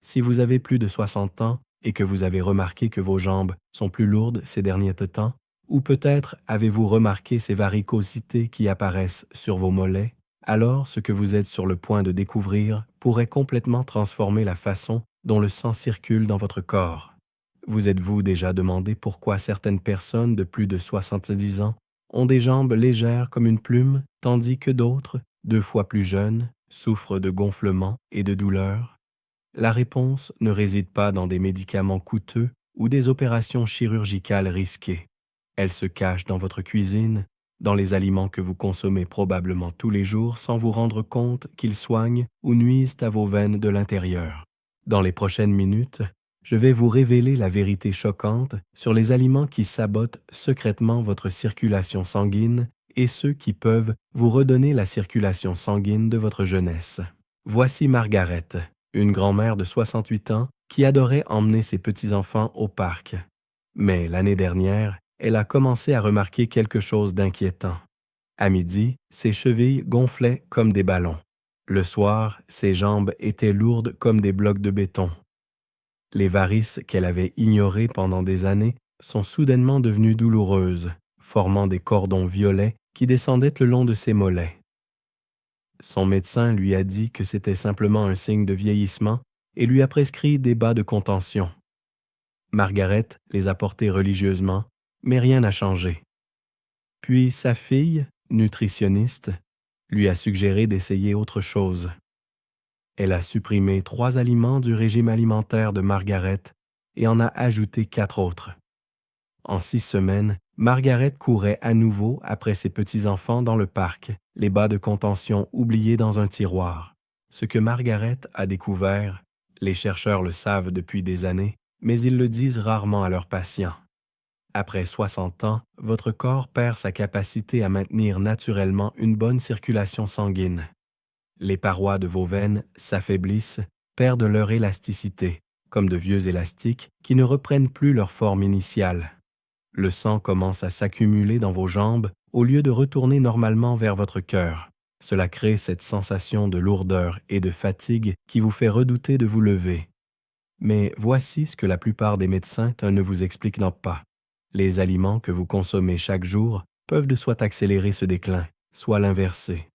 Si vous avez plus de 60 ans et que vous avez remarqué que vos jambes sont plus lourdes ces derniers temps, ou peut-être avez-vous remarqué ces varicosités qui apparaissent sur vos mollets, alors ce que vous êtes sur le point de découvrir pourrait complètement transformer la façon dont le sang circule dans votre corps. Vous êtes-vous déjà demandé pourquoi certaines personnes de plus de 70 ans ont des jambes légères comme une plume, tandis que d'autres, 2 fois plus jeunes, souffrent de gonflements et de douleurs? La réponse ne réside pas dans des médicaments coûteux ou des opérations chirurgicales risquées. Elle se cache dans votre cuisine, dans les aliments que vous consommez probablement tous les jours sans vous rendre compte qu'ils soignent ou nuisent à vos veines de l'intérieur. Dans les prochaines minutes, je vais vous révéler la vérité choquante sur les aliments qui sabotent secrètement votre circulation sanguine et ceux qui peuvent vous redonner la circulation sanguine de votre jeunesse. Voici Margaret, une grand-mère de 68 ans qui adorait emmener ses petits-enfants au parc. Mais l'année dernière, elle a commencé à remarquer quelque chose d'inquiétant. À midi, ses chevilles gonflaient comme des ballons. Le soir, ses jambes étaient lourdes comme des blocs de béton. Les varices qu'elle avait ignorées pendant des années sont soudainement devenues douloureuses, formant des cordons violets qui descendaient le long de ses mollets. Son médecin lui a dit que c'était simplement un signe de vieillissement et lui a prescrit des bas de contention. Margaret les a portés religieusement, mais rien n'a changé. Puis sa fille, nutritionniste, lui a suggéré d'essayer autre chose. Elle a supprimé 3 aliments du régime alimentaire de Margaret et en a ajouté 4 autres. En 6 semaines, Margaret courait à nouveau après ses petits-enfants dans le parc, les bas de contention oubliés dans un tiroir. Ce que Margaret a découvert, les chercheurs le savent depuis des années, mais ils le disent rarement à leurs patients. Après 60 ans, votre corps perd sa capacité à maintenir naturellement une bonne circulation sanguine. Les parois de vos veines s'affaiblissent, perdent leur élasticité, comme de vieux élastiques qui ne reprennent plus leur forme initiale. Le sang commence à s'accumuler dans vos jambes au lieu de retourner normalement vers votre cœur. Cela crée cette sensation de lourdeur et de fatigue qui vous fait redouter de vous lever. Mais voici ce que la plupart des médecins ne vous expliquent pas. Les aliments que vous consommez chaque jour peuvent de soit accélérer ce déclin, soit l'inverser.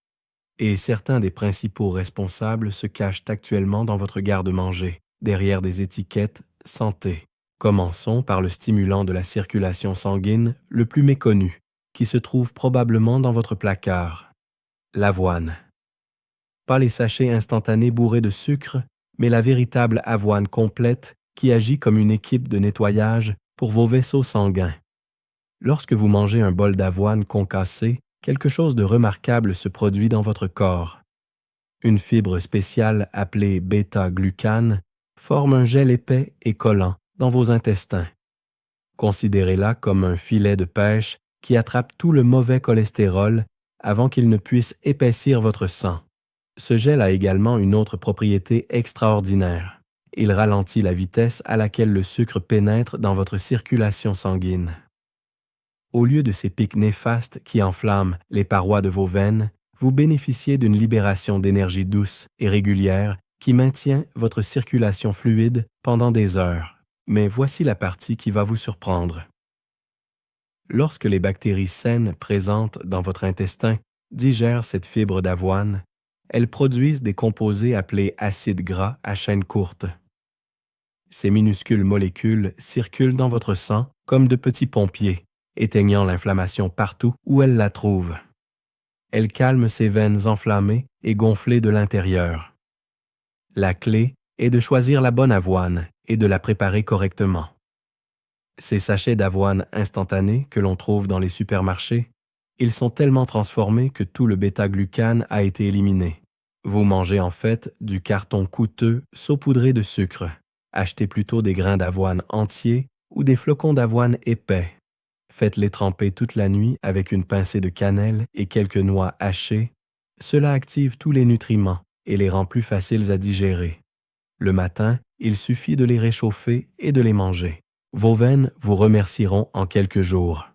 Et certains des principaux responsables se cachent actuellement dans votre garde-manger, derrière des étiquettes « santé ». Commençons par le stimulant de la circulation sanguine le plus méconnu, qui se trouve probablement dans votre placard. L'avoine. Pas les sachets instantanés bourrés de sucre, mais la véritable avoine complète qui agit comme une équipe de nettoyage pour vos vaisseaux sanguins. Lorsque vous mangez un bol d'avoine concassé, quelque chose de remarquable se produit dans votre corps. Une fibre spéciale appelée bêta-glucane forme un gel épais et collant dans vos intestins. Considérez-la comme un filet de pêche qui attrape tout le mauvais cholestérol avant qu'il ne puisse épaissir votre sang. Ce gel a également une autre propriété extraordinaire. Il ralentit la vitesse à laquelle le sucre pénètre dans votre circulation sanguine. Au lieu de ces pics néfastes qui enflamment les parois de vos veines, vous bénéficiez d'une libération d'énergie douce et régulière qui maintient votre circulation fluide pendant des heures. Mais voici la partie qui va vous surprendre. Lorsque les bactéries saines présentes dans votre intestin digèrent cette fibre d'avoine, elles produisent des composés appelés acides gras à chaîne courte. Ces minuscules molécules circulent dans votre sang comme de petits pompiers, éteignant l'inflammation partout où elles la trouvent. Elles calment ces veines enflammées et gonflées de l'intérieur. La clé est de choisir la bonne avoine et de la préparer correctement. Ces sachets d'avoine instantanée que l'on trouve dans les supermarchés, ils sont tellement transformés que tout le bêta-glucane a été éliminé. Vous mangez en fait du carton coûteux saupoudré de sucre. Achetez plutôt des grains d'avoine entiers ou des flocons d'avoine épais. Faites-les tremper toute la nuit avec une pincée de cannelle et quelques noix hachées. Cela active tous les nutriments et les rend plus faciles à digérer. Le matin, il suffit de les réchauffer et de les manger. Vos veines vous remercieront en quelques jours.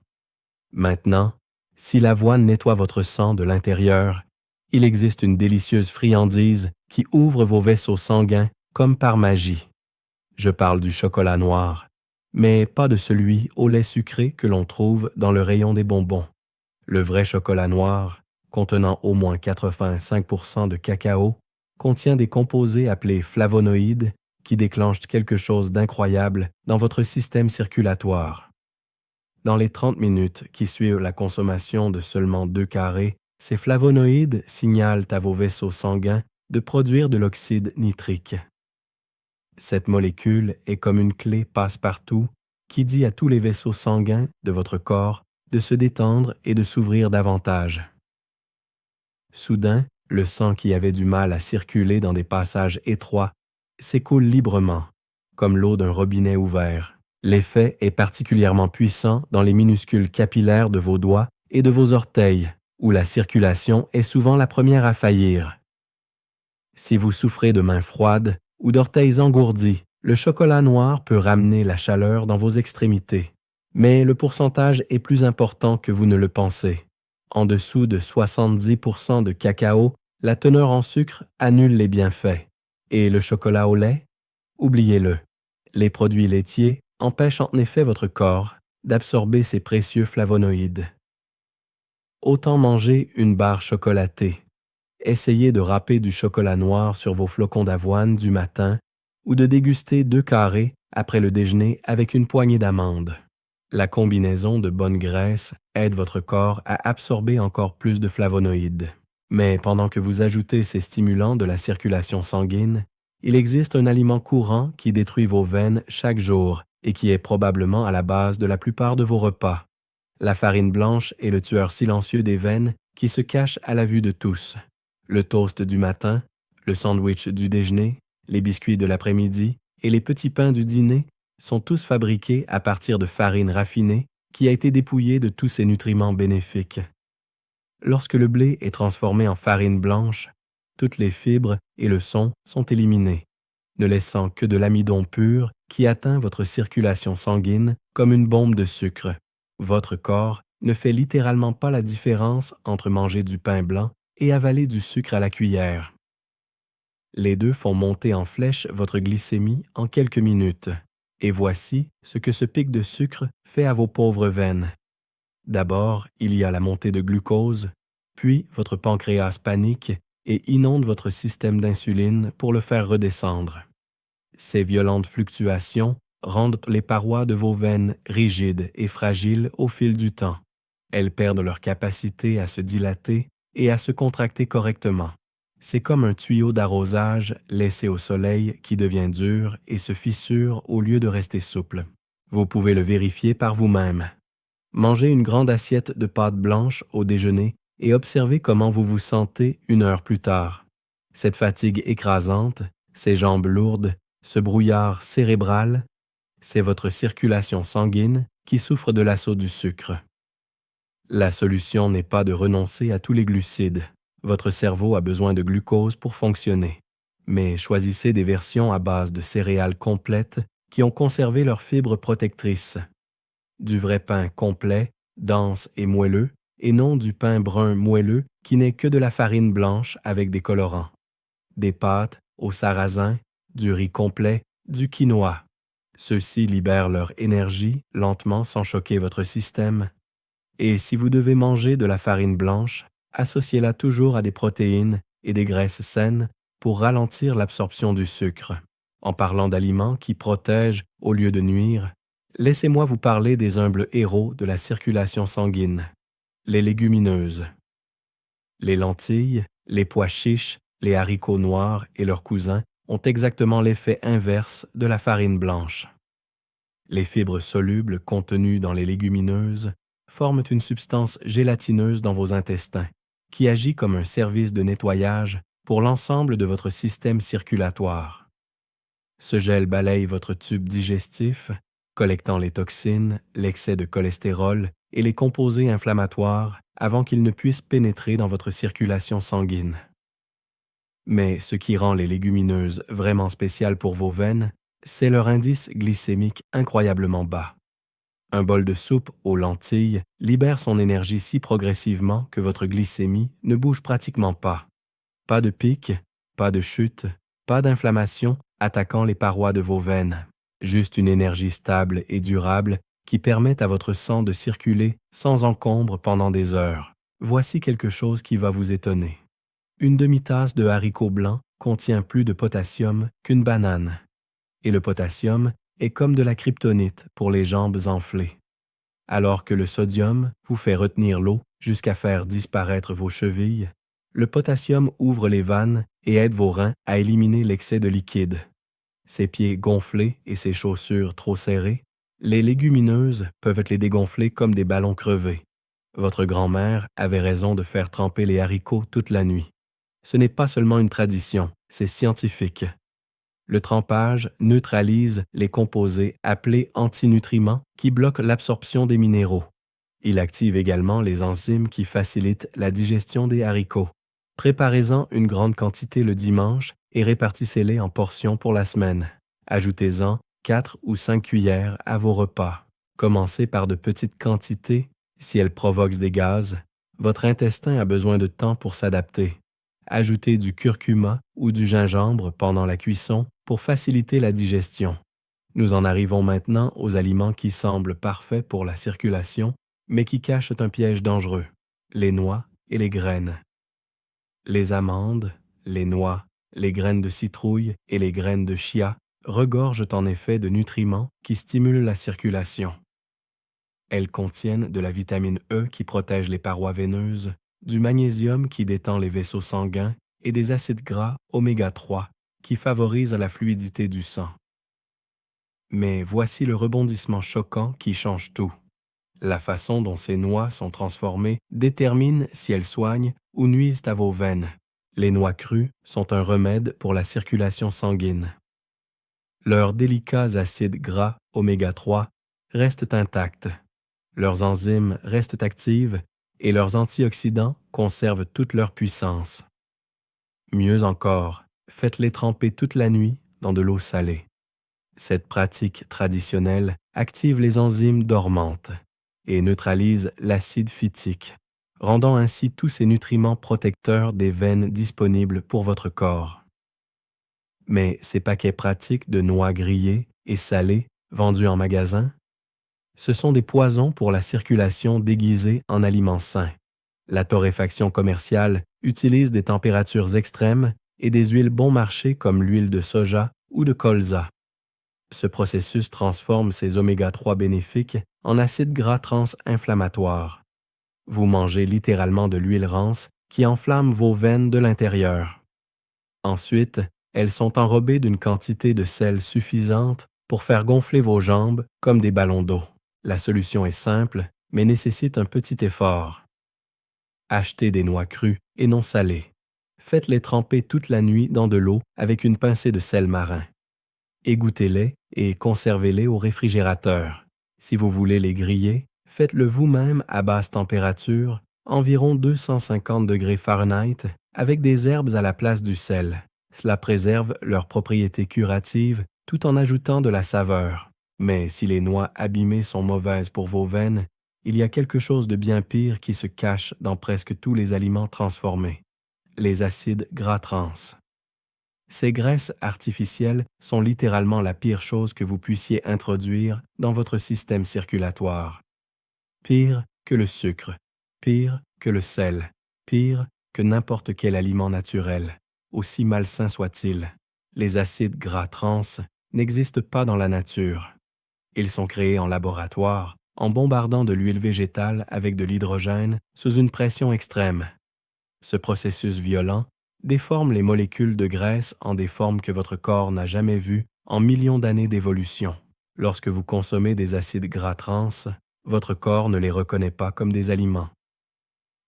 Maintenant, si l'avoine nettoie votre sang de l'intérieur, il existe une délicieuse friandise qui ouvre vos vaisseaux sanguins comme par magie. Je parle du chocolat noir, mais pas de celui au lait sucré que l'on trouve dans le rayon des bonbons. Le vrai chocolat noir, contenant au moins 85% de cacao, contient des composés appelés flavonoïdes qui déclenchent quelque chose d'incroyable dans votre système circulatoire. Dans les 30 minutes qui suivent la consommation de seulement 2 carrés, ces flavonoïdes signalent à vos vaisseaux sanguins de produire de l'oxyde nitrique. Cette molécule est comme une clé passe-partout qui dit à tous les vaisseaux sanguins de votre corps de se détendre et de s'ouvrir davantage. Soudain, le sang qui avait du mal à circuler dans des passages étroits s'écoule librement, comme l'eau d'un robinet ouvert. L'effet est particulièrement puissant dans les minuscules capillaires de vos doigts et de vos orteils, où la circulation est souvent la première à faillir. Si vous souffrez de mains froides ou d'orteils engourdis, le chocolat noir peut ramener la chaleur dans vos extrémités. Mais le pourcentage est plus important que vous ne le pensez. En dessous de 70% de cacao, la teneur en sucre annule les bienfaits. Et le chocolat au lait? Oubliez-le. Les produits laitiers empêchent en effet votre corps d'absorber ces précieux flavonoïdes. Autant manger une barre chocolatée. Essayez de râper du chocolat noir sur vos flocons d'avoine du matin ou de déguster 2 carrés après le déjeuner avec une poignée d'amandes. La combinaison de bonnes graisses aide votre corps à absorber encore plus de flavonoïdes. Mais pendant que vous ajoutez ces stimulants de la circulation sanguine, il existe un aliment courant qui détruit vos veines chaque jour et qui est probablement à la base de la plupart de vos repas. La farine blanche est le tueur silencieux des veines qui se cache à la vue de tous. Le toast du matin, le sandwich du déjeuner, les biscuits de l'après-midi et les petits pains du dîner sont tous fabriqués à partir de farine raffinée qui a été dépouillée de tous ses nutriments bénéfiques. Lorsque le blé est transformé en farine blanche, toutes les fibres et le son sont éliminés, ne laissant que de l'amidon pur qui atteint votre circulation sanguine comme une bombe de sucre. Votre corps ne fait littéralement pas la différence entre manger du pain blanc et avaler du sucre à la cuillère. Les deux font monter en flèche votre glycémie en quelques minutes. Et voici ce que ce pic de sucre fait à vos pauvres veines. D'abord, il y a la montée de glucose, puis votre pancréas panique et inonde votre système d'insuline pour le faire redescendre. Ces violentes fluctuations rendent les parois de vos veines rigides et fragiles au fil du temps. Elles perdent leur capacité à se dilater et à se contracter correctement. C'est comme un tuyau d'arrosage laissé au soleil qui devient dur et se fissure au lieu de rester souple. Vous pouvez le vérifier par vous-même. Mangez une grande assiette de pâte blanche au déjeuner et observez comment vous vous sentez 1 heure plus tard. Cette fatigue écrasante, ces jambes lourdes, ce brouillard cérébral, c'est votre circulation sanguine qui souffre de l'assaut du sucre. La solution n'est pas de renoncer à tous les glucides. Votre cerveau a besoin de glucose pour fonctionner. Mais choisissez des versions à base de céréales complètes qui ont conservé leurs fibres protectrices. Du vrai pain complet, dense et moelleux, et non du pain brun moelleux qui n'est que de la farine blanche avec des colorants. Des pâtes au sarrasin, du riz complet, du quinoa. Ceux-ci libèrent leur énergie lentement sans choquer votre système. Et si vous devez manger de la farine blanche, associez-la toujours à des protéines et des graisses saines pour ralentir l'absorption du sucre. En parlant d'aliments qui protègent au lieu de nuire, laissez-moi vous parler des humbles héros de la circulation sanguine, les légumineuses. Les lentilles, les pois chiches, les haricots noirs et leurs cousins ont exactement l'effet inverse de la farine blanche. Les fibres solubles contenues dans les légumineuses forment une substance gélatineuse dans vos intestins, qui agit comme un service de nettoyage pour l'ensemble de votre système circulatoire. Ce gel balaye votre tube digestif, collectant les toxines, l'excès de cholestérol et les composés inflammatoires avant qu'ils ne puissent pénétrer dans votre circulation sanguine. Mais ce qui rend les légumineuses vraiment spéciales pour vos veines, c'est leur indice glycémique incroyablement bas. Un bol de soupe aux lentilles libère son énergie si progressivement que votre glycémie ne bouge pratiquement pas. Pas de pic, pas de chute, pas d'inflammation attaquant les parois de vos veines. Juste une énergie stable et durable qui permet à votre sang de circuler sans encombre pendant des heures. Voici quelque chose qui va vous étonner. Une demi-tasse de haricots blancs contient plus de potassium qu'une banane. Et le potassium est comme de la kryptonite pour les jambes enflées. Alors que le sodium vous fait retenir l'eau jusqu'à faire disparaître vos chevilles, le potassium ouvre les vannes et aide vos reins à éliminer l'excès de liquide. Ses pieds gonflés et ses chaussures trop serrées, les légumineuses peuvent les dégonfler comme des ballons crevés. Votre grand-mère avait raison de faire tremper les haricots toute la nuit. Ce n'est pas seulement une tradition, c'est scientifique. Le trempage neutralise les composés appelés antinutriments qui bloquent l'absorption des minéraux. Il active également les enzymes qui facilitent la digestion des haricots. Préparez-en une grande quantité le dimanche et répartissez-les en portions pour la semaine. Ajoutez-en 4 ou 5 cuillères à vos repas. Commencez par de petites quantités. Si elles provoquent des gaz, votre intestin a besoin de temps pour s'adapter. Ajoutez du curcuma ou du gingembre pendant la cuisson pour faciliter la digestion. Nous en arrivons maintenant aux aliments qui semblent parfaits pour la circulation, mais qui cachent un piège dangereux, les noix et les graines. Les amandes, les noix, les graines de citrouille et les graines de chia regorgent en effet de nutriments qui stimulent la circulation. Elles contiennent de la vitamine E qui protège les parois veineuses, du magnésium qui détend les vaisseaux sanguins et des acides gras oméga 3 qui favorisent la fluidité du sang. Mais voici le rebondissement choquant qui change tout. La façon dont ces noix sont transformées détermine si elles soignent ou nuisent à vos veines. Les noix crues sont un remède pour la circulation sanguine. Leurs délicats acides gras oméga 3 restent intacts. Leurs enzymes restent actives et leurs antioxydants conservent toute leur puissance. Mieux encore, faites-les tremper toute la nuit dans de l'eau salée. Cette pratique traditionnelle active les enzymes dormantes et neutralise l'acide phytique, rendant ainsi tous ces nutriments protecteurs des veines disponibles pour votre corps. Mais ces paquets pratiques de noix grillées et salées vendus en magasin, ce sont des poisons pour la circulation déguisés en aliments sains. La torréfaction commerciale utilise des températures extrêmes et des huiles bon marché comme l'huile de soja ou de colza. Ce processus transforme ces oméga 3 bénéfiques en acides gras trans-inflammatoires. Vous mangez littéralement de l'huile rance qui enflamme vos veines de l'intérieur. Ensuite, elles sont enrobées d'une quantité de sel suffisante pour faire gonfler vos jambes comme des ballons d'eau. La solution est simple, mais nécessite un petit effort. Achetez des noix crues et non salées. Faites-les tremper toute la nuit dans de l'eau avec une pincée de sel marin. Égouttez-les et conservez-les au réfrigérateur. Si vous voulez les griller, faites-le vous-même à basse température, environ 250 degrés Fahrenheit, avec des herbes à la place du sel. Cela préserve leurs propriétés curatives tout en ajoutant de la saveur. Mais si les noix abîmées sont mauvaises pour vos veines, il y a quelque chose de bien pire qui se cache dans presque tous les aliments transformés, les acides gras trans. Ces graisses artificielles sont littéralement la pire chose que vous puissiez introduire dans votre système circulatoire. Pire que le sucre, pire que le sel, pire que n'importe quel aliment naturel, aussi malsain soit-il. Les acides gras trans n'existent pas dans la nature. Ils sont créés en laboratoire, en bombardant de l'huile végétale avec de l'hydrogène sous une pression extrême. Ce processus violent déforme les molécules de graisse en des formes que votre corps n'a jamais vues en millions d'années d'évolution. Lorsque vous consommez des acides gras trans, votre corps ne les reconnaît pas comme des aliments.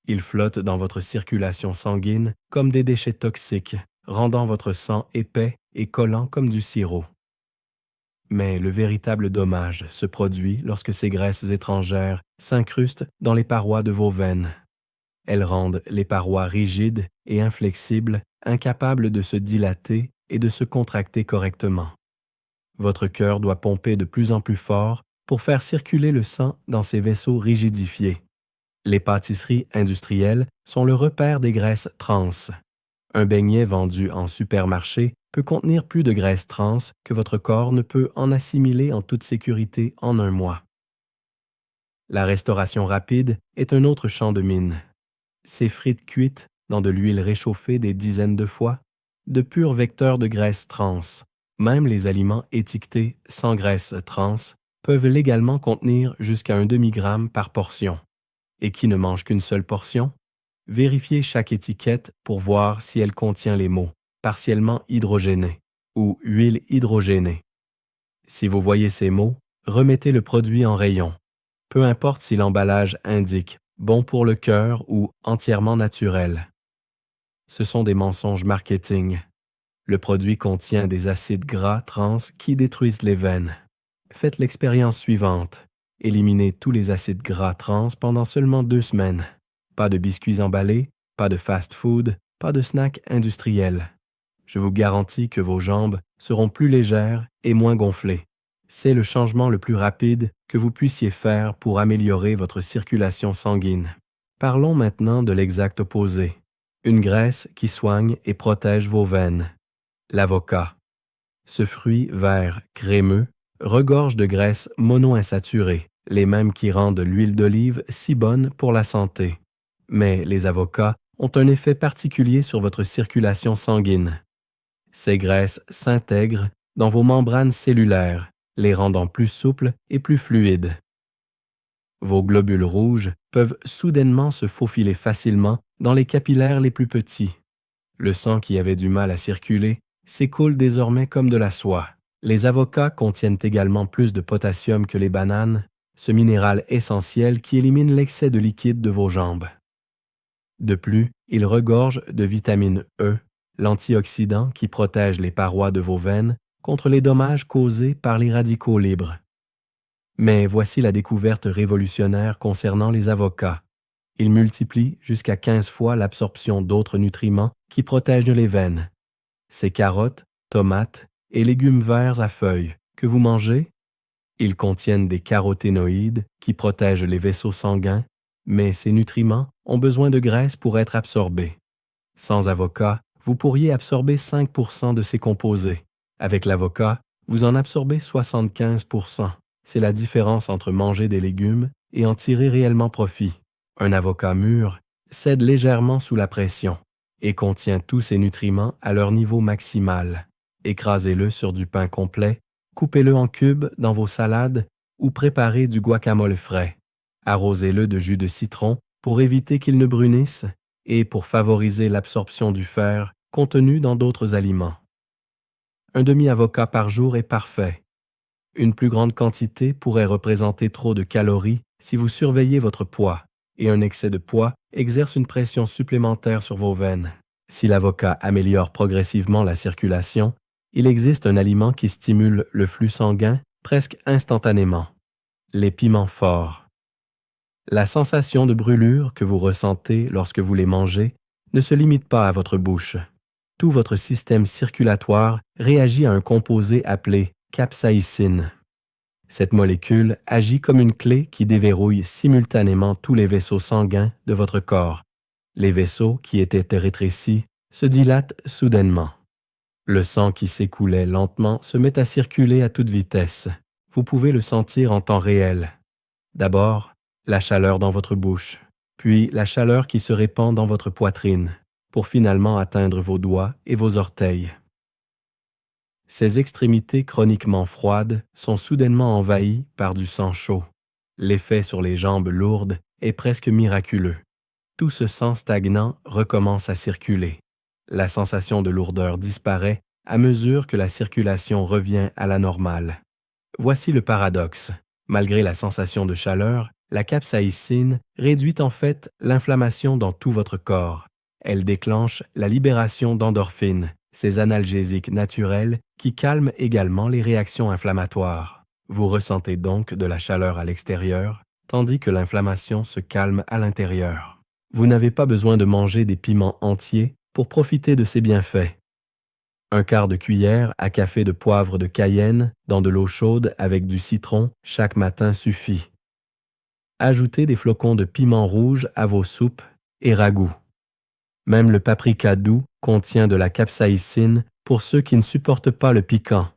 Ils flottent dans votre circulation sanguine comme des déchets toxiques, rendant votre sang épais et collant comme du sirop. Mais le véritable dommage se produit lorsque ces graisses étrangères s'incrustent dans les parois de vos veines. Elles rendent les parois rigides et inflexibles, incapables de se dilater et de se contracter correctement. Votre cœur doit pomper de plus en plus fort pour faire circuler le sang dans ces vaisseaux rigidifiés. Les pâtisseries industrielles sont le repère des graisses trans. Un beignet vendu en supermarché peut contenir plus de graisse trans que votre corps ne peut en assimiler en toute sécurité en un mois. La restauration rapide est un autre champ de mine. Ces frites cuites dans de l'huile réchauffée des dizaines de fois, de purs vecteurs de graisse trans. Même les aliments étiquetés sans graisse trans peuvent légalement contenir jusqu'à un demi-gramme par portion. Et qui ne mange qu'une seule portion? Vérifiez chaque étiquette pour voir si elle contient les mots « partiellement hydrogéné » ou « huile hydrogénée ». Si vous voyez ces mots, remettez le produit en rayon. Peu importe si l'emballage indique « bon pour le cœur » ou « entièrement naturel ». Ce sont des mensonges marketing. Le produit contient des acides gras trans qui détruisent les veines. Faites l'expérience suivante. Éliminez tous les acides gras trans pendant seulement 2 semaines. Pas de biscuits emballés, pas de fast-food, pas de snacks industriels. Je vous garantis que vos jambes seront plus légères et moins gonflées. C'est le changement le plus rapide que vous puissiez faire pour améliorer votre circulation sanguine. Parlons maintenant de l'exact opposé. Une graisse qui soigne et protège vos veines. L'avocat. Ce fruit vert crémeux regorge de graisses monoinsaturées, les mêmes qui rendent l'huile d'olive si bonne pour la santé. Mais les avocats ont un effet particulier sur votre circulation sanguine. Ces graisses s'intègrent dans vos membranes cellulaires, les rendant plus souples et plus fluides. Vos globules rouges peuvent soudainement se faufiler facilement dans les capillaires les plus petits. Le sang qui avait du mal à circuler s'écoule désormais comme de la soie. Les avocats contiennent également plus de potassium que les bananes, ce minéral essentiel qui élimine l'excès de liquide de vos jambes. De plus, ils regorgent de vitamine E, l'antioxydant qui protège les parois de vos veines contre les dommages causés par les radicaux libres. Mais voici la découverte révolutionnaire concernant les avocats. Ils multiplient jusqu'à 15 fois l'absorption d'autres nutriments qui protègent les veines. Ces carottes, tomates et légumes verts à feuilles que vous mangez, ils contiennent des caroténoïdes qui protègent les vaisseaux sanguins, mais ces nutriments ont besoin de graisse pour être absorbés. Sans avocat, vous pourriez absorber 5% de ces composés. Avec l'avocat, vous en absorbez 75%. C'est la différence entre manger des légumes et en tirer réellement profit. Un avocat mûr cède légèrement sous la pression et contient tous ses nutriments à leur niveau maximal. Écrasez-le sur du pain complet, coupez-le en cubes dans vos salades ou préparez du guacamole frais. Arrosez-le de jus de citron pour éviter qu'il ne brunisse et pour favoriser l'absorption du fer contenu dans d'autres aliments. Un demi-avocat par jour est parfait. Une plus grande quantité pourrait représenter trop de calories si vous surveillez votre poids, et un excès de poids exerce une pression supplémentaire sur vos veines. Si l'avocat améliore progressivement la circulation, il existe un aliment qui stimule le flux sanguin presque instantanément. Les piments forts. La sensation de brûlure que vous ressentez lorsque vous les mangez ne se limite pas à votre bouche. Tout votre système circulatoire réagit à un composé appelé capsaïcine. Cette molécule agit comme une clé qui déverrouille simultanément tous les vaisseaux sanguins de votre corps. Les vaisseaux qui étaient rétrécis se dilatent soudainement. Le sang qui s'écoulait lentement se met à circuler à toute vitesse. Vous pouvez le sentir en temps réel. D'abord, la chaleur dans votre bouche, puis la chaleur qui se répand dans votre poitrine, pour finalement atteindre vos doigts et vos orteils. Ces extrémités chroniquement froides sont soudainement envahies par du sang chaud. L'effet sur les jambes lourdes est presque miraculeux. Tout ce sang stagnant recommence à circuler. La sensation de lourdeur disparaît à mesure que la circulation revient à la normale. Voici le paradoxe. Malgré la sensation de chaleur, la capsaïcine réduit en fait l'inflammation dans tout votre corps. Elle déclenche la libération d'endorphines, ces analgésiques naturels qui calment également les réactions inflammatoires. Vous ressentez donc de la chaleur à l'extérieur, tandis que l'inflammation se calme à l'intérieur. Vous n'avez pas besoin de manger des piments entiers pour profiter de ces bienfaits. Un quart de cuillère à café de poivre de Cayenne dans de l'eau chaude avec du citron chaque matin suffit. Ajoutez des flocons de piment rouge à vos soupes et ragoûts. Même le paprika doux contient de la capsaïcine pour ceux qui ne supportent pas le piquant.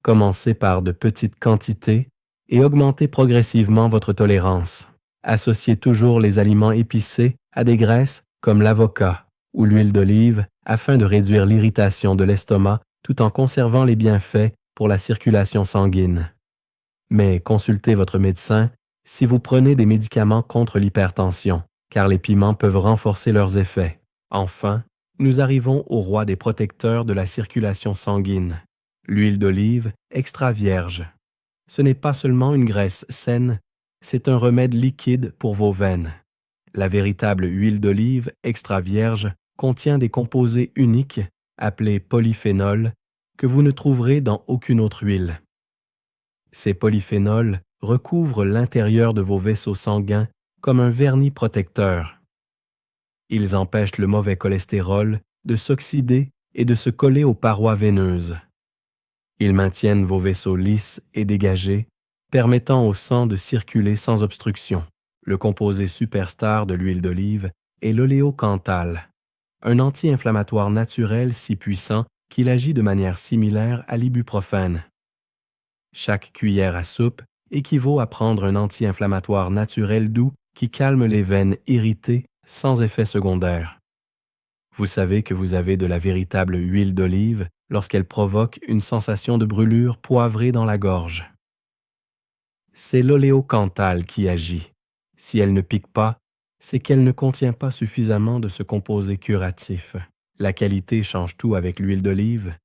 Commencez par de petites quantités et augmentez progressivement votre tolérance. Associez toujours les aliments épicés à des graisses comme l'avocat ou l'huile d'olive afin de réduire l'irritation de l'estomac tout en conservant les bienfaits pour la circulation sanguine. Mais consultez votre médecin si vous prenez des médicaments contre l'hypertension, car les piments peuvent renforcer leurs effets. Enfin, nous arrivons au roi des protecteurs de la circulation sanguine, l'huile d'olive extra vierge. Ce n'est pas seulement une graisse saine, c'est un remède liquide pour vos veines. La véritable huile d'olive extra vierge contient des composés uniques, appelés polyphénols, que vous ne trouverez dans aucune autre huile. Ces polyphénols recouvrent l'intérieur de vos vaisseaux sanguins comme un vernis protecteur. Ils empêchent le mauvais cholestérol de s'oxyder et de se coller aux parois veineuses. Ils maintiennent vos vaisseaux lisses et dégagés, permettant au sang de circuler sans obstruction. Le composé superstar de l'huile d'olive est l'oléocanthal, un anti-inflammatoire naturel si puissant qu'il agit de manière similaire à l'ibuprofène. Chaque cuillère à soupe équivaut à prendre un anti-inflammatoire naturel doux qui calme les veines irritées sans effet secondaire. Vous savez que vous avez de la véritable huile d'olive lorsqu'elle provoque une sensation de brûlure poivrée dans la gorge. C'est l'oléocanthal qui agit. Si elle ne pique pas, c'est qu'elle ne contient pas suffisamment de ce composé curatif. La qualité change tout avec l'huile d'olive.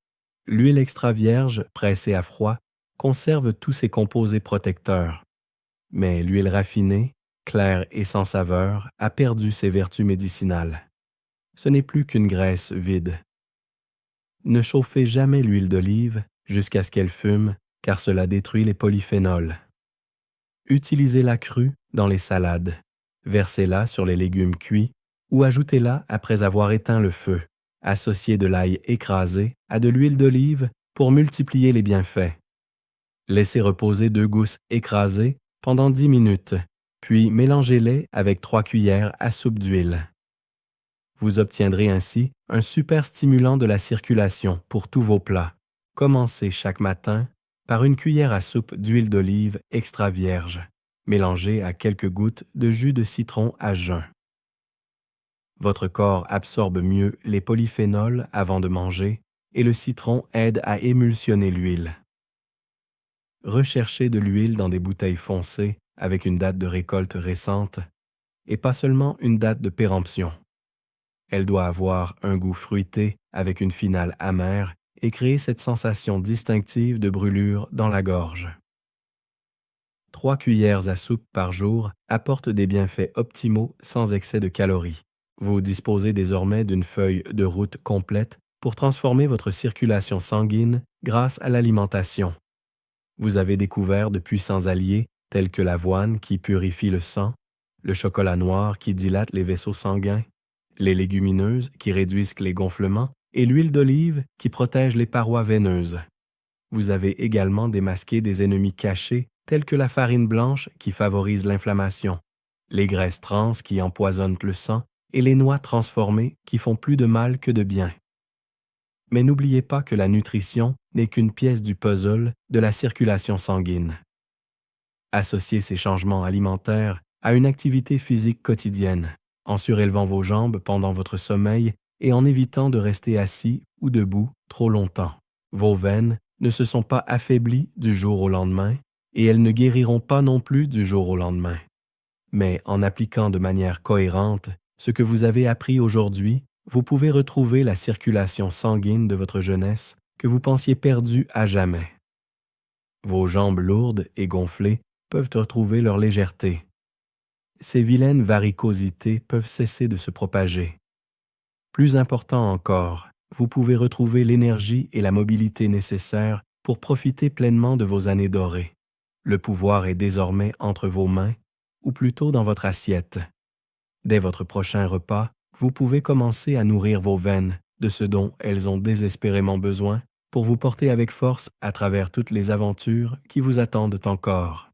L'huile extra vierge, pressée à froid, conserve tous ses composés protecteurs. Mais l'huile raffinée, claire et sans saveur, a perdu ses vertus médicinales. Ce n'est plus qu'une graisse vide. Ne chauffez jamais l'huile d'olive jusqu'à ce qu'elle fume, car cela détruit les polyphénols. Utilisez-la crue dans les salades. Versez-la sur les légumes cuits ou ajoutez-la après avoir éteint le feu. Associez de l'ail écrasé à de l'huile d'olive pour multiplier les bienfaits. Laissez reposer 2 gousses écrasées pendant 10 minutes, puis mélangez-les avec 3 cuillères à soupe d'huile. Vous obtiendrez ainsi un super stimulant de la circulation pour tous vos plats. Commencez chaque matin par une cuillère à soupe d'huile d'olive extra vierge, mélangée à quelques gouttes de jus de citron à jeun. Votre corps absorbe mieux les polyphénols avant de manger et le citron aide à émulsionner l'huile. Recherchez de l'huile dans des bouteilles foncées avec une date de récolte récente et pas seulement une date de péremption. Elle doit avoir un goût fruité avec une finale amère et créer cette sensation distinctive de brûlure dans la gorge. 3 cuillères à soupe par jour apportent des bienfaits optimaux sans excès de calories. Vous disposez désormais d'une feuille de route complète pour transformer votre circulation sanguine grâce à l'alimentation. Vous avez découvert de puissants alliés tels que l'avoine qui purifie le sang, le chocolat noir qui dilate les vaisseaux sanguins, les légumineuses qui réduisent les gonflements et l'huile d'olive qui protège les parois veineuses. Vous avez également démasqué des ennemis cachés tels que la farine blanche qui favorise l'inflammation, les graisses trans qui empoisonnent le sang et les noix transformées qui font plus de mal que de bien. Mais n'oubliez pas que la nutrition n'est qu'une pièce du puzzle de la circulation sanguine. Associez ces changements alimentaires à une activité physique quotidienne, en surélevant vos jambes pendant votre sommeil et en évitant de rester assis ou debout trop longtemps. Vos veines ne se sont pas affaiblies du jour au lendemain et elles ne guériront pas non plus du jour au lendemain. Mais en appliquant de manière cohérente ce que vous avez appris aujourd'hui, vous pouvez retrouver la circulation sanguine de votre jeunesse que vous pensiez perdue à jamais. Vos jambes lourdes et gonflées peuvent retrouver leur légèreté. Ces vilaines varicosités peuvent cesser de se propager. Plus important encore, vous pouvez retrouver l'énergie et la mobilité nécessaires pour profiter pleinement de vos années dorées. Le pouvoir est désormais entre vos mains, ou plutôt dans votre assiette. Dès votre prochain repas, vous pouvez commencer à nourrir vos veines de ce dont elles ont désespérément besoin pour vous porter avec force à travers toutes les aventures qui vous attendent encore.